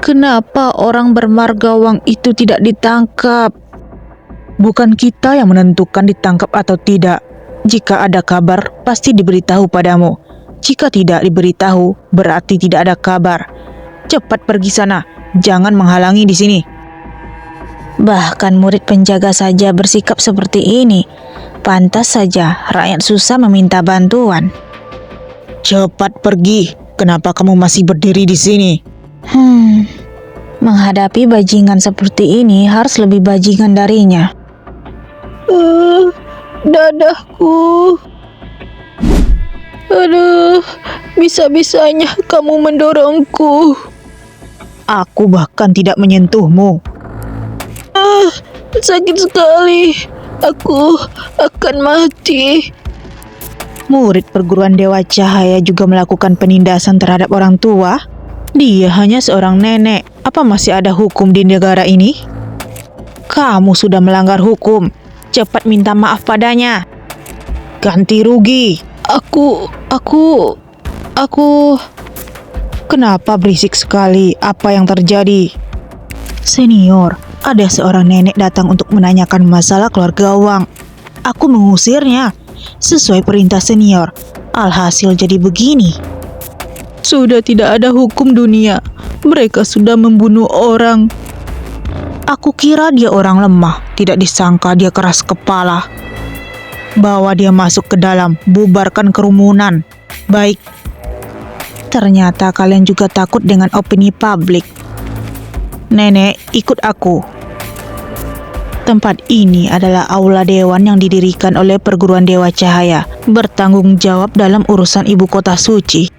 Kenapa orang bermargawang itu tidak ditangkap? Bukan kita yang menentukan ditangkap atau tidak. Jika ada kabar, pasti diberitahu padamu. Jika tidak diberitahu, berarti tidak ada kabar. Cepat pergi sana, jangan menghalangi di sini. Bahkan murid penjaga saja bersikap seperti ini. Pantas saja rakyat susah meminta bantuan. Cepat pergi, kenapa kamu masih berdiri di sini? Menghadapi bajingan seperti ini harus lebih bajingan darinya. Dadahku. Aduh, bisa-bisanya kamu mendorongku. Aku bahkan tidak menyentuhmu. Sakit sekali. Aku akan mati. Murid perguruan Dewa Cahaya juga melakukan penindasan terhadap orang tua. Dia hanya seorang nenek. Apa masih ada hukum di negara ini? Kamu sudah melanggar hukum. Cepat minta maaf padanya. Ganti rugi. Aku... Kenapa berisik sekali? Apa yang terjadi? Senior, ada seorang nenek datang untuk menanyakan masalah keluarga Wang. Aku mengusirnya. Sesuai perintah senior. Alhasil jadi begini. Sudah tidak ada hukum dunia. Mereka sudah membunuh orang. Aku kira dia orang lemah, tidak disangka dia keras kepala. Bawa dia masuk ke dalam, bubarkan kerumunan. Baik. Ternyata kalian juga takut dengan opini publik. Nenek, ikut aku. Tempat ini adalah aula dewan yang didirikan oleh perguruan Dewa Cahaya, bertanggung jawab dalam urusan ibu kota suci.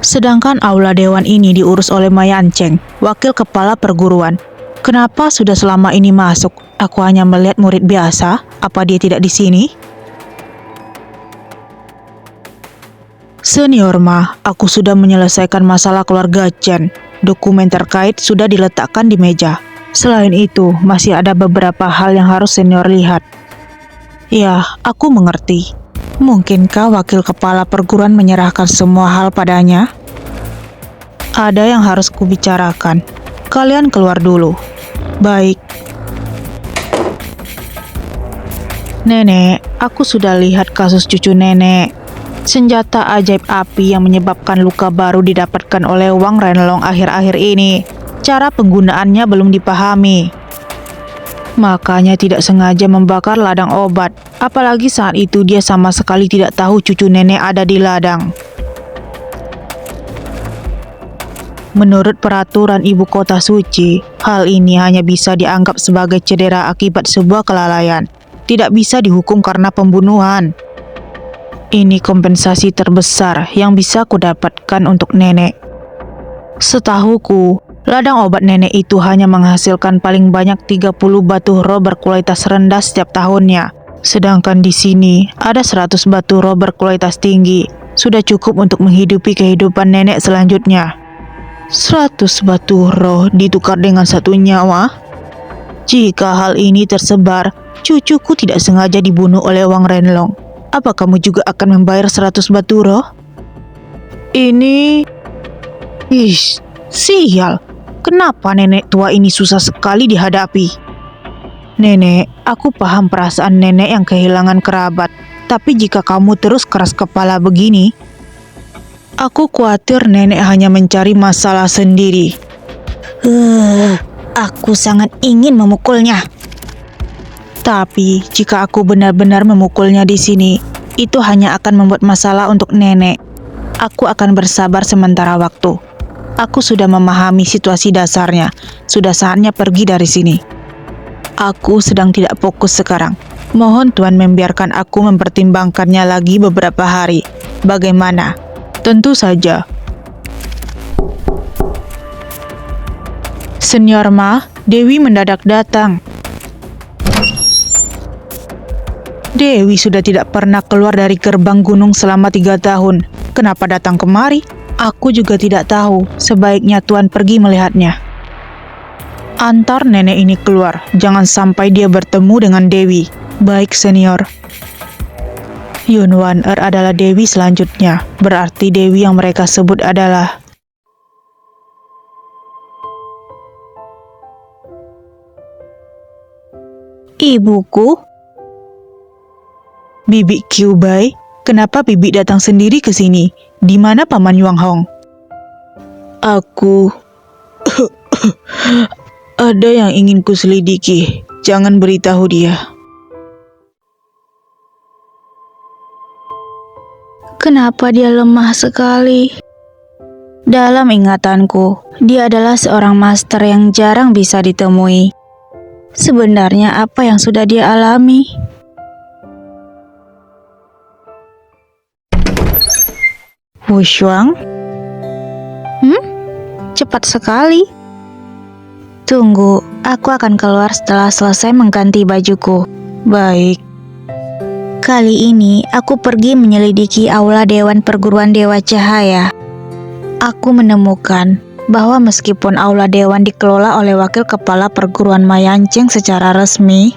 Sedangkan aula dewan ini diurus oleh Mayanceng, wakil kepala perguruan. Kenapa sudah selama ini masuk? Aku hanya melihat murid biasa. Apa dia tidak di sini? Senior Ma, aku sudah menyelesaikan masalah keluarga Chen. Dokumen terkait sudah diletakkan di meja. Selain itu, masih ada beberapa hal yang harus senior lihat. Ya, aku mengerti. Mungkinkah wakil kepala perguruan menyerahkan semua hal padanya? Ada yang harus kubicarakan. Kalian keluar dulu. Baik. Nenek, aku sudah lihat kasus cucu nenek. Senjata ajaib api yang menyebabkan luka baru didapatkan oleh Wang Renlong akhir-akhir ini. Cara penggunaannya belum dipahami. Makanya tidak sengaja membakar ladang obat. Apalagi saat itu dia sama sekali tidak tahu cucu nenek ada di ladang. Menurut peraturan ibu kota suci, hal ini hanya bisa dianggap sebagai cedera akibat sebuah kelalaian. Tidak bisa dihukum karena pembunuhan. Ini kompensasi terbesar yang bisa kudapatkan untuk nenek. Setahuku, ladang obat nenek itu hanya menghasilkan paling banyak 30 batu roh berkualitas rendah setiap tahunnya. Sedangkan di sini ada 100 batu roh berkualitas tinggi. Sudah cukup untuk menghidupi kehidupan nenek selanjutnya. 100 batu roh ditukar dengan 1 nyawa? Jika hal ini tersebar, cucuku tidak sengaja dibunuh oleh Wang Renlong. Apa kamu juga akan membayar 100 batu roh? Ini... sial. Kenapa nenek tua ini susah sekali dihadapi? Nenek, aku paham perasaan nenek yang kehilangan kerabat. Tapi jika kamu terus keras kepala begini, aku khawatir nenek hanya mencari masalah sendiri. Aku sangat ingin memukulnya. Tapi jika aku benar-benar memukulnya di sini, itu hanya akan membuat masalah untuk nenek. Aku akan bersabar sementara waktu. Aku sudah memahami situasi dasarnya. Sudah saatnya pergi dari sini. Aku sedang tidak fokus sekarang. Mohon Tuan membiarkan aku mempertimbangkannya lagi beberapa hari. Bagaimana? Tentu saja. Senior Ma, Dewi mendadak datang. Dewi sudah tidak pernah keluar dari gerbang gunung selama 3 tahun. Kenapa datang kemari? Aku juga tidak tahu. Sebaiknya Tuan pergi melihatnya. Antar nenek ini keluar. Jangan sampai dia bertemu dengan Dewi. Baik, senior. Yun Wan Er adalah Dewi selanjutnya. Berarti Dewi yang mereka sebut adalah... Ibuku? Bibi Kyubai, kenapa Bibi datang sendiri ke sini? Di mana Paman Yuang Hong? Aku... Ada yang ingin kuselidiki. Jangan beritahu dia. Kenapa dia lemah sekali? Dalam ingatanku, dia adalah seorang master yang jarang bisa ditemui. Sebenarnya apa yang sudah dia alami? Wu Shuang? Cepat sekali. Tunggu, aku akan keluar setelah selesai mengganti bajuku. Baik. Kali ini aku pergi menyelidiki aula Dewan Perguruan Dewa Cahaya. Aku menemukan bahwa meskipun aula dewan dikelola oleh wakil kepala perguruan Mayanceng secara resmi,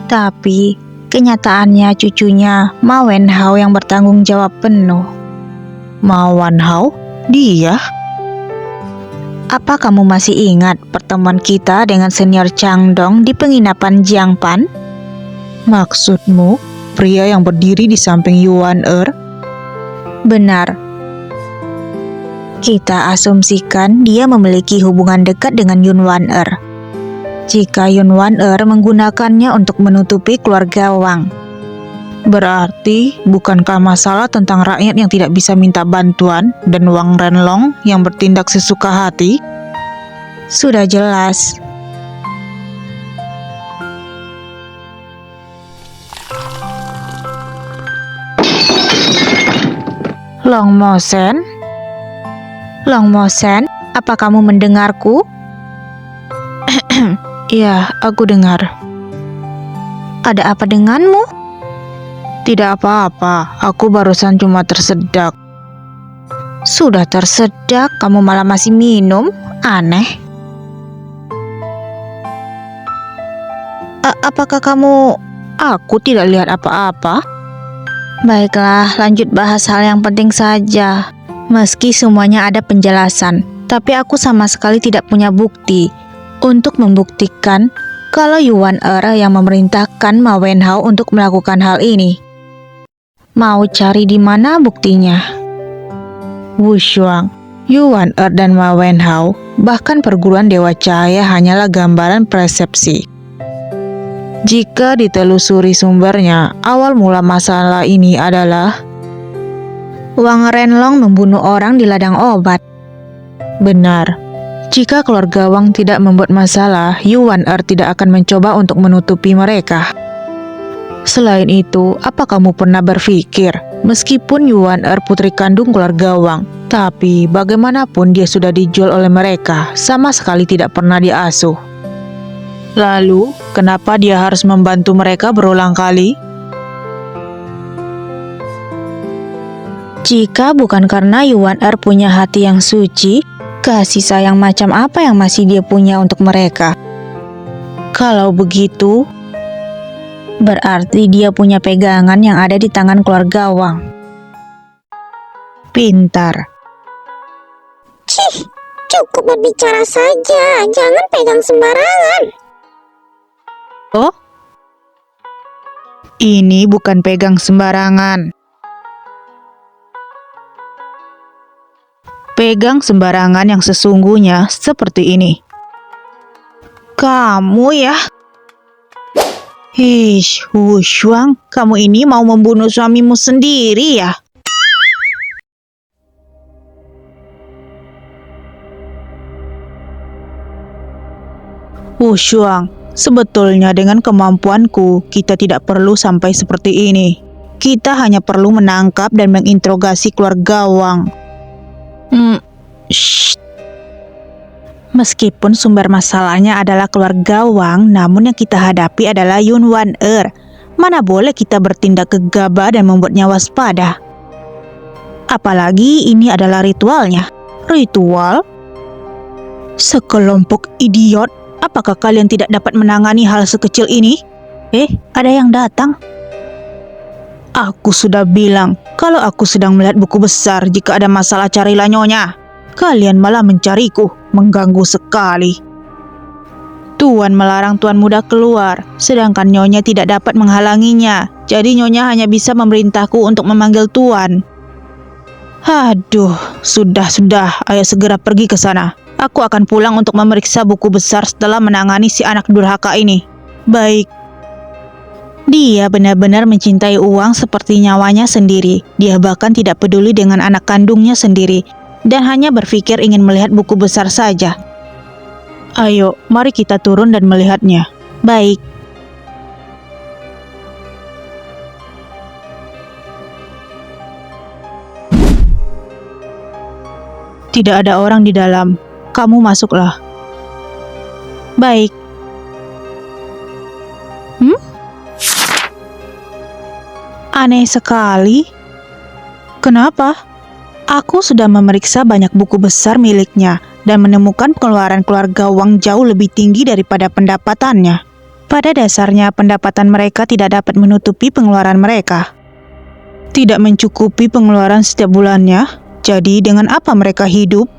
tapi kenyataannya cucunya Ma Wenhao yang bertanggung jawab penuh. Ma Wenhao? Dia? Apa kamu masih ingat pertemuan kita dengan senior Changdong di penginapan Jiangpan? Maksudmu, pria yang berdiri di samping Yuan Er? Benar. Kita asumsikan dia memiliki hubungan dekat dengan Yun Wan Er. Jika Yun Wan Er menggunakannya untuk menutupi keluarga Wang. Berarti, bukankah masalah tentang rakyat yang tidak bisa minta bantuan dan Wang Renlong yang bertindak sesuka hati? Sudah jelas. Long Mosen? Long Mosen, apa kamu mendengarku? Iya, aku dengar. Ada apa denganmu? Tidak apa-apa, aku barusan cuma tersedak. Sudah tersedak, kamu malah masih minum? Aneh. Apakah kamu... Aku tidak lihat apa-apa. Baiklah, lanjut bahas hal yang penting saja. Meski semuanya ada penjelasan, tapi aku sama sekali tidak punya bukti untuk membuktikan kalau Yuan Er yang memerintahkan Ma Wenhao untuk melakukan hal ini. Mau cari di mana buktinya? Wu Shuang, Yuan Er dan Ma Wenhao, bahkan perguruan Dewa Cahaya hanyalah gambaran persepsi. Jika ditelusuri sumbernya, awal mula masalah ini adalah Wang Renlong membunuh orang di ladang obat. Benar. Jika keluarga Wang tidak membuat masalah, Yuan Er tidak akan mencoba untuk menutupi mereka. Selain itu, apa kamu pernah berpikir, meskipun Yuan Er putri kandung keluarga Wang, tapi bagaimanapun dia sudah dijual oleh mereka, sama sekali tidak pernah diasuh. Lalu, kenapa dia harus membantu mereka berulang kali? Jika bukan karena Yuan Er punya hati yang suci, kasih sayang macam apa yang masih dia punya untuk mereka? Kalau begitu, berarti dia punya pegangan yang ada di tangan keluarga Wang. Pintar. Cih, cukup berbicara saja, jangan pegang sembarangan. Oh? Ini bukan pegang sembarangan. Pegang sembarangan yang sesungguhnya seperti ini. Kamu ya? Wu Shuang, kamu ini mau membunuh suamimu sendiri ya? Wu Shuang, sebetulnya dengan kemampuanku, kita tidak perlu sampai seperti ini. Kita hanya perlu menangkap dan menginterogasi keluarga Wang. Shh. Meskipun sumber masalahnya adalah keluarga Wang, namun yang kita hadapi adalah Yun Wan Er. Mana boleh kita bertindak gegabah dan membuatnya waspada. Apalagi ini adalah ritualnya. Ritual? Sekelompok idiot, apakah kalian tidak dapat menangani hal sekecil ini? Ada yang datang. Aku sudah bilang, kalau aku sedang melihat buku besar, jika ada masalah carilah nyonya. Kalian malah mencariku, mengganggu sekali. Tuan melarang Tuan Muda keluar, sedangkan Nyonya tidak dapat menghalanginya. Jadi Nyonya hanya bisa memerintahku untuk memanggil Tuan. Aduh, sudah, ayo segera pergi ke sana. Aku akan pulang untuk memeriksa buku besar setelah menangani si anak durhaka ini. Baik. Dia benar-benar mencintai uang seperti nyawanya sendiri. Dia bahkan tidak peduli dengan anak kandungnya sendiri, dan hanya berpikir ingin melihat buku besar saja. Ayo, mari kita turun dan melihatnya. Baik. Tidak ada orang di dalam. Kamu masuklah. Baik. Aneh sekali. Kenapa? Aku sudah memeriksa banyak buku besar miliknya dan menemukan pengeluaran keluarga Wang jauh lebih tinggi daripada pendapatannya. Pada dasarnya, pendapatan mereka tidak dapat menutupi pengeluaran mereka. Tidak mencukupi pengeluaran setiap bulannya, jadi dengan apa mereka hidup?